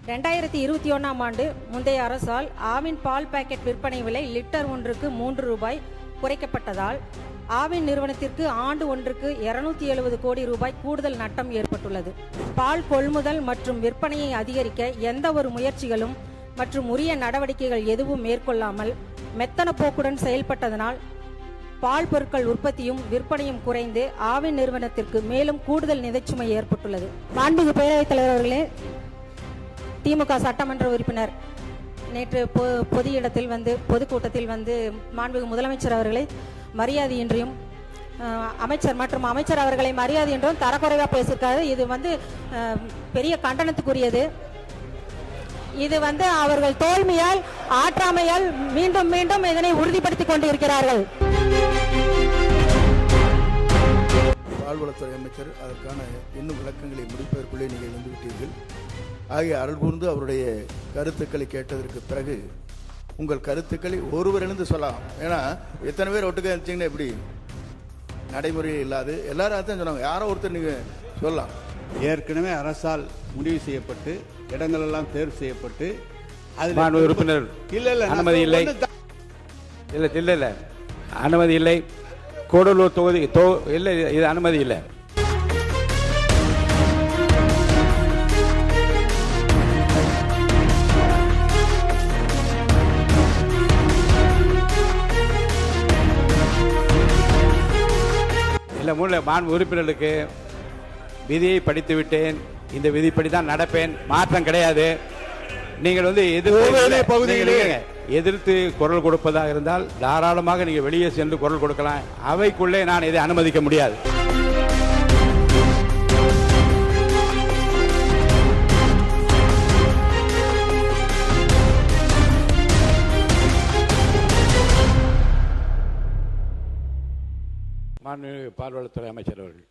2021ஆம் ஆண்டு முந்தைய அரசால் ஆவின் பால் பாக்கெட் விற்பனை விலை லிட்டர் ஒன்றுக்கு 3 ரூபாய் குறைக்கப்பட்டதால் ஆவின் நிறுவனத்திற்கு ஆண்டு ஒன்றுக்கு 270 கோடி ரூபாய் கூடுதல் நட்டம் ஏற்பட்டுள்ளது. பால் கொள்முதல் மற்றும் விற்பனையை அதிகரிக்க எந்த ஒரு முயற்சிகளும் மற்றும் உரிய நடவடிக்கைகள் எதுவும் மேற்கொள்ளாமல் மெத்தன போக்குடன் செயல்பட்டதனால் பால் பொருட்கள் உற்பத்தியும் விற்பனையும் குறைந்து ஆவின் நிறுவனத்திற்கு மேலும் கூடுதல் நிதிச்சுமை ஏற்பட்டுள்ளது. மாண்புமிகு பேரவைத் தலைவர் அவர்களே, திமுக சட்டமன்ற உறுப்பினர் நேற்று பொது இடத்தில் பொதுக்கூட்டத்தில் மாண்புமிகு முதலமைச்சர் அவர்களை மரியாதையின்றியும் அமைச்சர் மற்றும் அமைச்சர் அவர்களை மரியாதையின்றும் தரக்குறைவாக பேசியிருக்காரு. இது பெரிய கண்டனத்துக்குரியது. இது அவர்கள் தோல்மையால் ஆற்றாமையால் மீண்டும் மீண்டும் இதனை உறுதிப்படுத்திக் கொண்டிருக்கிறார்கள். பால்வளத்துறை அமைச்சர் அதற்கான இன்னும் விளக்கங்களை முடிப்பதற்குள்ளே நீங்கள் வந்துவிட்டீர்கள். ஆகிய அருள் கூர்ந்து அவருடைய கருத்துக்களை கேட்டதற்கு பிறகு உங்கள் கருத்துக்களை ஒருவரிலிருந்து சொல்லலாம். ஏன்னா எத்தனை பேர் ஒட்டுக்க இருந்துச்சிங்கன்னா எப்படி நடைமுறை இல்லாது எல்லாரும் அதான் சொன்னாங்க. யாரோ ஒருத்தர் நீங்கள் சொல்லலாம். ஏற்கனவே அரசால் முடிவு செய்யப்பட்டு இடங்கள் எல்லாம் தேர்வு செய்யப்பட்டு அது உறுப்பினர் அனுமதி இல்லை இல்லை அனுமதி இல்லை. கூடலூர் தொகுதி இல்லை, இது அனுமதி இல்லை. இல்லை மாண்பு உறுப்பினர்களுக்கு விதியை படித்து விட்டேன், இந்த விதிப்படி தான் நடப்பேன், மாற்றம் கிடையாது. நீங்கள் எதிர்த்து குரல் கொடுப்பதாக இருந்தால் தாராளமாக நீங்கள் வெளியே சென்று குரல் கொடுக்கலாம். அவைக்குள்ளே நான் இதை அனுமதிக்க முடியாது. மாண்புமிகு பால்வளத்துறை அமைச்சர் அவர்கள்.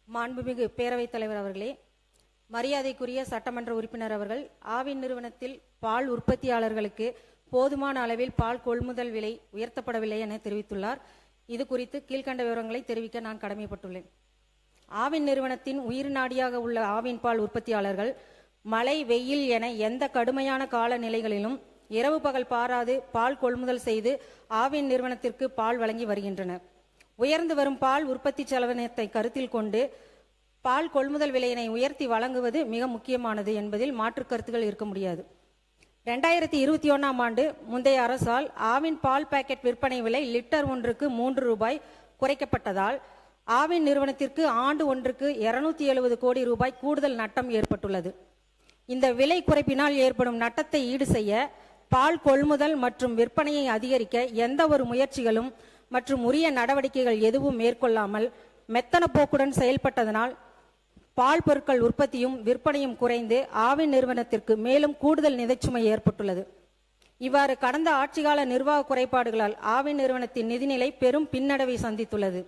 மாண்புமிகு பேரவைத் தலைவர் அவர்களே, மரியாதைக்குரிய சட்டமன்ற உறுப்பினர் அவர்கள் ஆவின் நிறுவனத்தில் பால் உற்பத்தியாளர்களுக்கு போதுமான அளவில் பால் கொள்முதல் விலை உயர்த்தப்படவில்லை என தெரிவித்துள்ளார். இது குறித்து கீழ்கண்ட விவரங்களை தெரிவிக்க நான் கடமைப்பட்டுள்ளேன். ஆவின் நிறுவனத்தின் உயிர் நாடியாக உள்ள ஆவின் பால் உற்பத்தியாளர்கள் மழை வெயில் என எந்த கடுமையான கால நிலைகளிலும் இரவு பகல் பாராது பால் கொள்முதல் செய்து ஆவின் நிறுவனத்திற்கு பால் வழங்கி வருகின்றனர். உயர்ந்து வரும் பால் உற்பத்தி செலவினத்தை கருத்தில் கொண்டு பால் கொள்முதல் விலையினை உயர்த்தி வழங்குவது மிக முக்கியமானது என்பதில் மாற்று கருத்துக்கள் இருக்க முடியாது. 2021ஆம் ஆண்டு முந்தைய அரசால் ஆவின் பால் பாக்கெட் விற்பனை விலை லிட்டர் ஒன்றுக்கு 3 ரூபாய் குறைக்கப்பட்டதால் ஆவின் நிறுவனத்திற்கு ஆண்டு ஒன்றுக்கு 270 கோடி ரூபாய் கூடுதல் நட்டம் ஏற்பட்டுள்ளது. இந்த விலை குறைப்பினால் ஏற்படும் நட்டத்தை ஈடு செய்ய பால் கொள்முதல் மற்றும் விற்பனையை அதிகரிக்க எந்த ஒரு முயற்சிகளும் மற்றும் உரிய நடவடிக்கைகள் எதுவும் மேற்கொள்ளாமல் மெத்தன போக்குடன் செயல்பட்டதனால் பால் பொருட்கள் உற்பத்தியும் விற்பனையும் குறைந்து ஆவின் நிறுவனத்திற்கு மேலும் கூடுதல் நிதிச்சுமை ஏற்பட்டுள்ளது. இவ்வாறு கடந்த ஆட்சிகால நிர்வாக குறைபாடுகளால் ஆவின் நிறுவனத்தின் நிதிநிலை பெரும் பின்னடைவை சந்தித்துள்ளது.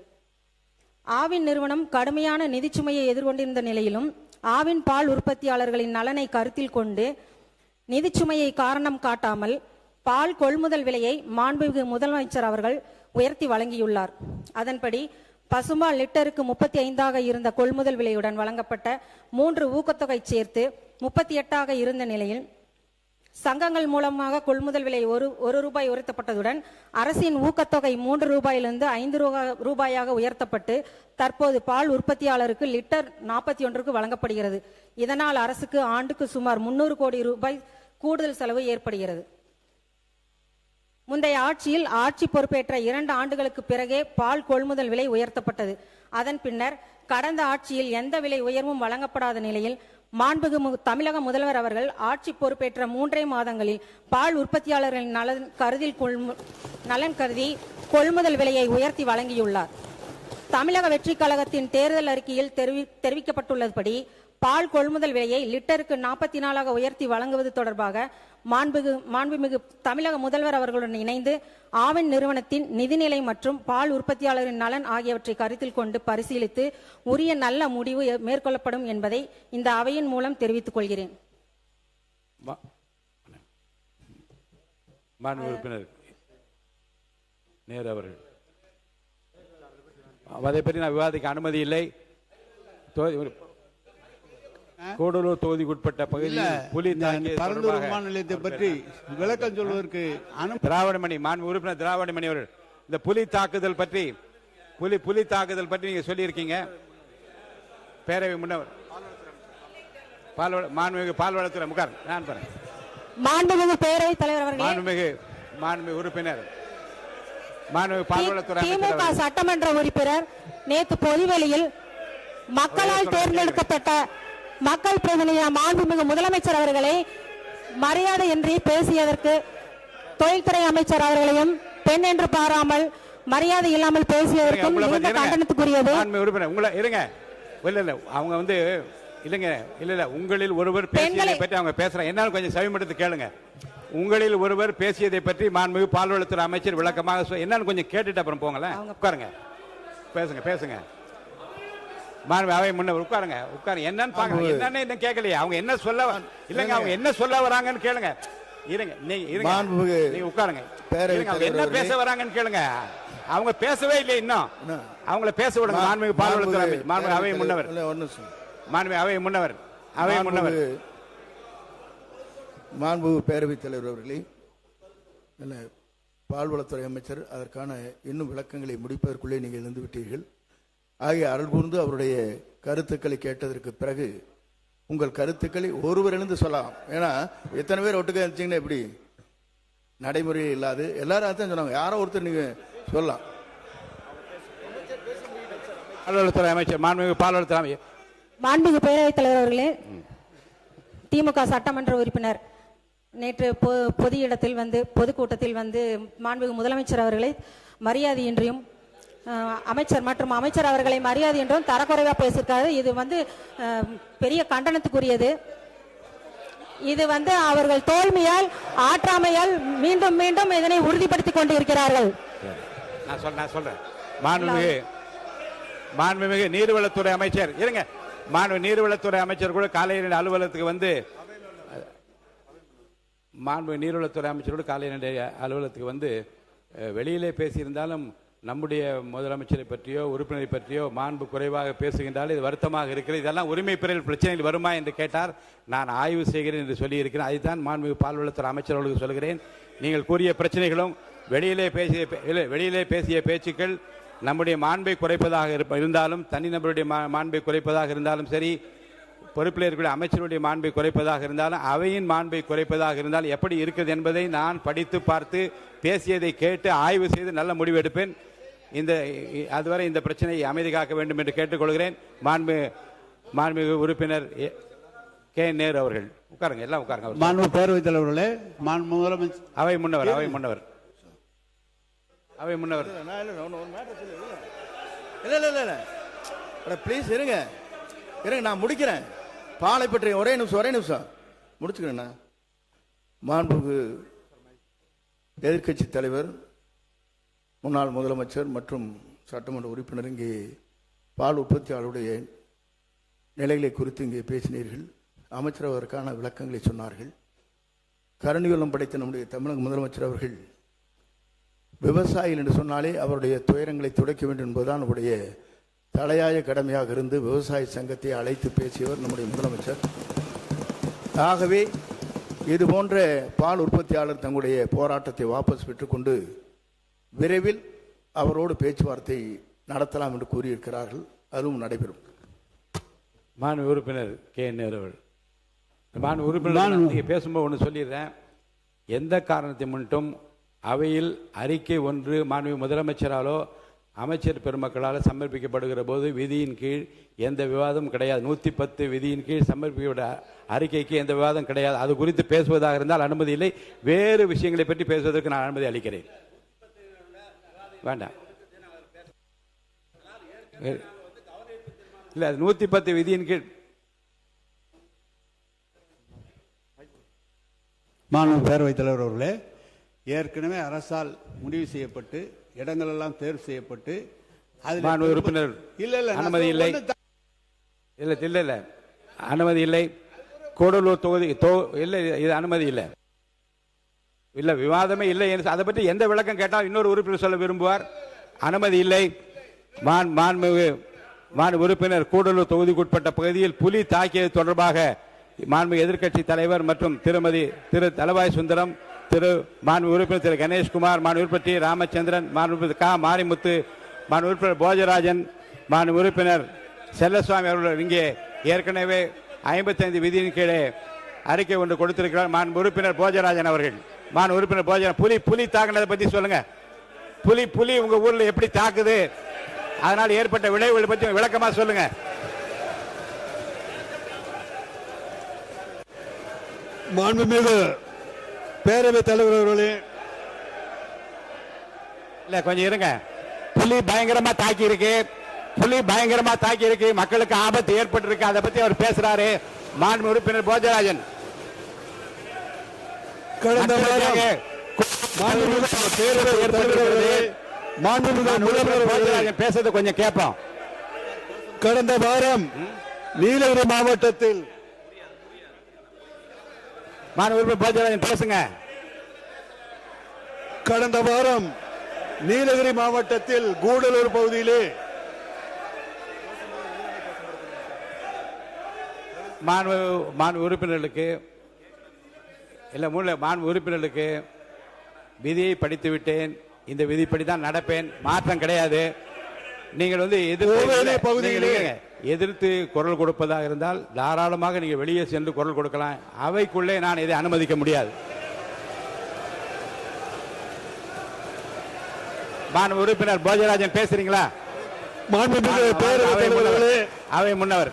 ஆவின் நிறுவனம் கடுமையான நிதிச்சுமையை எதிர்கொண்டிருந்த நிலையிலும் ஆவின் பால் உற்பத்தியாளர்களின் நலனை கருத்தில் கொண்டு நிதிச்சுமையை காரணம் காட்டாமல் பால் கொள்முதல் விலையை மாண்புமிகு முதலமைச்சர் அவர்கள் உயர்த்தி வழங்கியுள்ளார். அதன்படி பசும்பால் லிட்டருக்கு 35 இருந்த கொள்முதல் விலையுடன் வழங்கப்பட்ட 3 ஊக்கத்தொகை சேர்த்து 38 இருந்த நிலையில் சங்கங்கள் மூலமாக கொள்முதல் விலை ஒரு ரூபாய் உயர்த்தப்பட்டதுடன் அரசின் ஊக்கத்தொகை 3 ரூபாயிலிருந்து 5 ரூபாயாக உயர்த்தப்பட்டு தற்போது பால் உற்பத்தியாளருக்கு லிட்டர் 41க்கு வழங்கப்படுகிறது. இதனால் அரசுக்கு ஆண்டுக்கு சுமார் 300 கோடி ரூபாய் கூடுதல் செலவு ஏற்படுகிறது. முந்தைய ஆட்சியில் ஆட்சி பொறுப்பேற்ற 2 ஆண்டுகளுக்கு பிறகே பால் கொள்முதல் விலை உயர்த்தப்பட்டது. அதன் பின்னர் கடந்த ஆட்சியில் எந்த விலை உயர்வும் வழங்கப்படாத நிலையில் மாண்புமிகு தமிழக முதல்வர் அவர்கள் ஆட்சி பொறுப்பேற்ற 3 மாதங்களில் பால் உற்பத்தியாளர்களின் நலன் கருதி கொள்முதல் விலையை உயர்த்தி வழங்கியுள்ளார். தமிழக வெற்றி கழகத்தின் தேர்தல் அறிக்கையில் தெரிவிக்கப்பட்டுள்ளபடி பால் கொள்முதல் விலையை லிட்டருக்கு 44 உயர்த்தி வழங்குவது தொடர்பாக மாண்புமிகு தமிழக முதல்வர் அவர்களுடன் இணைந்து ஆவின் நிறுவனத்தின் நிதிநிலை மற்றும் பால் உற்பத்தியாளரின் நலன் ஆகியவற்றை கருத்தில் கொண்டு பரிசீலித்து உரிய நல்ல முடிவு மேற்கொள்ளப்படும் என்பதை இந்த அவையின் மூலம் தெரிவித்துக் கொள்கிறேன். அதை பற்றி நான் விவாதிக்க அனுமதி இல்லை. கூடலூர் தொகுதிக்குட்பட்ட இல்ல, பகுதியில் புலி இந்த தாக்கியது பரந்தூர் தொடர்பாக விமான நிலையத்தை பற்றி விளக்கம் சொல்வதற்கு திராவிடமணி மாண்பு உறுப்பினர் திராவிடமணி அவர்கள் இந்த புலி தாக்குதல் பற்றி புலி தாக்குதல் பற்றி நீங்க சொல்லியிருக்கீங்க. பேரவை முன்னவர் மாண்புமிகு பால்வளத்துறை முகார் நான் பாருங்க மாண்புமிகு பேரவைத் தலைவர் அவர்களே, மாண்புமிகு உறுப்பினர் மாண்புமிகு பால்வளத்துறை திமுக சட்டமன்ற உறுப்பினர் நேற்று பொதுவெளியில் மக்களால் தேர்ந்தெடுக்கப்பட்ட மக்கள் பிரதிநிதி மாண்புமிகு முதலமைச்சர் அவர்களை மரியாதையின்றி பேசியதற்கு தொழில்துறை அமைச்சர் அவர்களையும் பெண் என்று பாராமல் மரியாதை இல்லாமல் பேசியதற்கும் மிகுந்த கண்டனத்துக்குரியது. உறுப்பினர் உங்களை இருங்க இல்ல அவங்க வந்து இல்ல உங்களில் ஒருவர் பேசியதை பற்றி அவங்க பேசுறாங்க. என்னாலும் கொஞ்சம் செவிமடுத்து கேளுங்க. உங்களில் ஒருவர் பேசியதை பற்றி மாண்புமிகு பால்வளத்துறை அமைச்சர் விளக்கமாக என்னன்னு கொஞ்சம் கேட்டுட்டு அப்புறம் போங்களேன். உட்காருங்க, பேசுங்க. மாண்பு அவை முன்னர் உட்காருங்க என்னன்னு பாருங்க. என்னன்னு இன்னும் கேட்கலையே அவங்க என்ன சொல்ல இல்லங்க, அவங்க என்ன சொல்ல வராங்கன்னு கேளுங்க. இருங்க நீங்க உட்காருங்க. அவங்க என்ன பேச வராங்கன்னு கேளுங்க. அவங்க பேசவே இல்லை இன்னும். அவங்கள பேச விடுங்க. மாண்புமிகு பால்வளத்துறை அமைச்சர் மாண்பு அவை முன்னவர் மாண்பு பேரவைத் தலைவர் அவர்களே, பால்வளத்துறை அமைச்சர் அதற்கான இன்னும் விளக்கங்களை முடிப்பதற்குள்ளே நீங்கள் இருந்து விட்டீர்கள். ஆகிய அருள் கூர்ந்து அவருடைய கருத்துக்களை கேட்டதற்கு பிறகு உங்கள் கருத்துக்களை ஒருவர் எழுந்து சொல்லலாம். ஏன்னா எத்தனை பேர் ஒட்டுக்க இருந்துச்சிங்கன்னா எப்படி நடைமுறையில் இல்லாது எல்லாரும் அதான் சொன்னாங்க. யாரோ ஒருத்தர் நீங்க சொல்லலாம். பால்வளத்துறை அமைச்சர் பால்வளத்துறை அமைச்சர் மாண்புமிகு பேரவைத் தலைவர் அவர்களே, திமுக சட்டமன்ற உறுப்பினர் நேற்று பொது இடத்தில் பொதுக்கூட்டத்தில் மாண்புமிகு முதலமைச்சர் அவர்களை மரியாதையின்றியும் அமைச்சர் மற்றும் அமைச்சர் அவர்களை மரியாதை என்றும் தரக்குறைவா பேசியிருக்காரு. இது பெரிய கண்டனத்துக்குரியது. இது அவர்கள் தோல்மையால் ஆற்றாமையால் மீண்டும் மீண்டும் இதனை உறுதிப்படுத்திக் கொண்டிருக்கிறார்கள். நான் சொல்றேன். மாண்புமிகு நீர்வளத்துறை அமைச்சர் இருங்க. நீர்வளத்துறை அமைச்சர் கூட காலையில் அலுவலகத்துக்கு மாண்புமிகு நீர்வளத்துறை அமைச்சர் கூட காலையில் அலுவலகத்துக்கு வெளியிலே பேசியிருந்தாலும் நம்முடைய முதலமைச்சரை பற்றியோ உறுப்பினரை பற்றியோ மாண்பு குறைவாக பேசுகின்றால் இது வருத்தமாக இருக்கிறது. இதெல்லாம் உரிமை பிறல் பிரச்சனைகள் வருமா என்று கேட்டார். நான் ஆய்வு செய்கிறேன் என்று சொல்லியிருக்கிறேன். அதுதான் மாண்புமிகு பால்வளத்துறை அமைச்சர் அவர்களுக்கு சொல்கிறேன். நீங்கள் கூறிய பிரச்சனைகளும் வெளியிலே பேசிய பேச்சுக்கள் நம்முடைய மாண்பை குறைப்பதாக இருந்தாலும், தனிநபருடைய மாண்பை குறைப்பதாக இருந்தாலும் சரி, பொறுப்பில் இருக்கிற அமைச்சருடைய மாண்பை குறைப்பதாக இருந்தாலும், அவையின் மாண்பை குறைப்பதாக இருந்தால் எப்படி இருக்கிறது என்பதை நான் படித்து பார்த்து பேசியதை கேட்டு ஆய்வு செய்து நல்ல முடிவு எடுப்பேன். அதுவரை இந்த பிரச்சனையை அமைதி காக்க வேண்டும் என்று கேட்டுக்கொள்கிறேன். மாண்புமிகு உறுப்பினர் கே நேரு அவர்கள் உட்காருங்க. எல்லாம் உட்காருங்க. மாண்பு பேரவைத் தலைவர்களே, மாண்பு முதலமைச்சர் அவை முன்னவர் ப்ளீஸ் இருங்க, நான் முடிக்கிறேன். பாலை பற்றி ஒரே நிமிஷம் முடிச்சுக்கிறேன். மாண்புமிகு எதிர்க்கட்சி தலைவர், முன்னாள் முதலமைச்சர் மற்றும் சட்டமன்ற உறுப்பினர் இங்கே பால் உற்பத்தியாளருடைய நிலைகளை குறித்து இங்கே பேசினீர்கள். அமைச்சர் அதற்கான விளக்கங்களை சொன்னார்கள். கருணையுள்ளம் படைத்த நம்முடைய தமிழக முதலமைச்சர் அவர்கள் விவசாயிகள் என்று சொன்னாலே அவருடைய துயரங்களை துடைக்க வேண்டும் என்பதுதான் அவருடைய தலையாய கடமையாக இருந்து விவசாய சங்கத்தை அழைத்து பேசியவர் நம்முடைய முதலமைச்சர். ஆகவே இது போன்ற பால் உற்பத்தியாளர் தங்களுடைய போராட்டத்தை வாபஸ் பெற்றுக்கொண்டு விரைவில் அவரோடு பேச்சுவார்த்தை நடத்தலாம் என்று கூறியிருக்கிறார்கள். அதுவும் நடைபெறும். மாண்பு உறுப்பினர் கே நேரு உறுப்பினர் பேசும்போது ஒன்று சொல்லிடுறேன். எந்த காரணத்தை முன்னிட்டும் அவையில் அறிக்கை ஒன்று மாண்பு முதலமைச்சராலோ அமைச்சர் பெருமக்களால் சமர்ப்பிக்கப்படுகிற போது விதியின் கீழ் எந்த விவாதம் கிடையாது. 110 விதியின் கீழ் சமர்ப்பிக்கப்பட்ட அறிக்கைக்கு எந்த விவாதம் கிடையாது. அது குறித்து பேசுவதாக இருந்தால் அனுமதி இல்லை. வேறு விஷயங்களை பற்றி பேசுவதற்கு நான் அனுமதி அளிக்கிறேன். வேண்டாம் இல்ல, 110 விதியின் கீழ். மாண்பு பேரவைத் தலைவர் அவர்களே, ஏற்கனவே அரசால் முடிவு செய்யப்பட்டு இடங்கள் எல்லாம் தேர்வு செய்யப்பட்டு உறுப்பினர் அனுமதி இல்லை. அனுமதி இல்லை. கூடலூர் தொகுதி இல்லை, இது அனுமதி இல்லை. இல்ல, விவாதமே இல்லை. அதை பற்றி எந்த விளக்கம் கேட்டால் இன்னொரு உறுப்பினர் சொல்ல விரும்புவார். அனுமதி இல்லை. மாண்புமிகு மாண்பு உறுப்பினர் கூடலூர் தொகுதிக்குட்பட்ட பகுதியில் புலி தாக்கியது தொடர்பாக மாண்பு எதிர்க்கட்சி தலைவர் மற்றும் திரு தலவாய் சுந்தரம், மாண்பு உறுப்பினர் திரு கணேஷ்குமார், மாண்பு உறுப்பினர் டி. ராமச்சந்திரன், மாண்பு உறுப்பினர் க. மாரிமுத்து, மாண்பு உறுப்பினர் போஜராஜன், மாண்பு உறுப்பினர் செல்லசுவாமி அவர்கள் இங்கே ஏற்கனவே 55 விதியின் கீழே அறிக்கை ஒன்று கொடுத்திருக்கிறார். மாண்பு உறுப்பினர் போஜராஜன் அவர்கள், மாண்பு உறுப்பினர் போஜராஜன், புலி தாக்குனதை பத்தி சொல்லுங்க. புலி உங்க ஊர்ல எப்படி தாக்குது, அதனால் ஏற்பட்ட விளைவுகளை பற்றி விளக்கமா சொல்லுங்க. மாண்புமிகு பேரவைத் தலைவர் அவர்களே, இல்ல கொஞ்சம் இருங்க. புலி பயங்கரமா தாக்கி இருக்கு, மக்களுக்கு ஆபத்து ஏற்பட்டு இருக்கு, அதை பத்தி அவர் பேசுறாரு. மாண்பு உறுப்பினர் போஜராஜன், கடந்த வாரம் பேசுறது கொஞ்சம் கேட்போம். கடந்த வாரம் நீலகிரி மாவட்டத்தில் மாண்பு உறுப்பினர் போஜராஜன் பேசுங்க. கடந்த வாரம் நீலகிரி மாவட்டத்தில் கூடலூர் பகுதியிலே மாண்பு உறுப்பினர்களுக்கு விதியை படித்து விட்டேன், இந்த விதிப்படி தான் நடப்பேன், மாற்றம் கிடையாது. நீங்கள் எதிர்த்து குரல் கொடுப்பதாக இருந்தால் தாராளமாக நீங்க வெளியே சென்று குரல் கொடுக்கலாம். அவைக்குள்ளே நான் இதை அனுமதிக்க முடியாது. மாண்பு உறுப்பினர் போஜராஜன் பேசுறீங்களா? அவை முன்னவர்.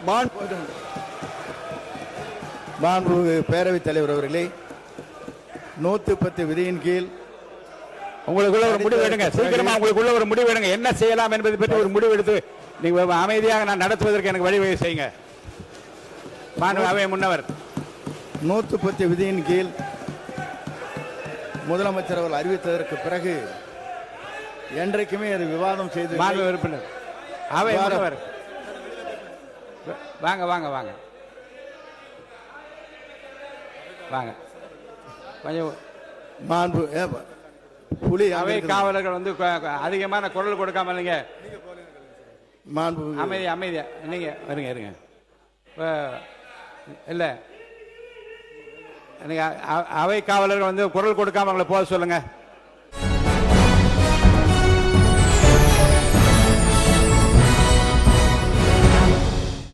மாண்பு பேரவைத் தலைவர் அவர்களே, 110 விதியின் கீழ் உங்களுக்குள்ள ஒரு முடிவு எடுங்க. சீக்கிரமா உங்களுக்குள்ள ஒரு முடிவு எடுங்க. என்ன செய்யலாம் என்பதை பற்றி ஒரு முடிவு எடுத்து நீங்க அமைதியாக நான் நடத்துவதற்கு எனக்கு வழிவகை செய்யுங்க. அவை முன்னவர். 110 விதியின் கீழ் முதலமைச்சர் அவர்கள் அறிவித்ததற்கு பிறகு என்றைக்குமே அது விவாதம் செய்து மாண்பு உறுப்பினர் அவை முன்னவர் வாங்க வாங்க வாங்க வாங்க கொஞ்சம் மாண்பு புலி அவை காவலர்கள் வந்து அதிகமான குரல் கொடுக்காம இல்லைங்க. மாண்பு அமைதியா நீங்க வருங்க இருங்க. இல்ல நீங்க அவை காவலர்கள் வந்து குரல் கொடுக்காம அவங்களை போக சொல்லுங்க.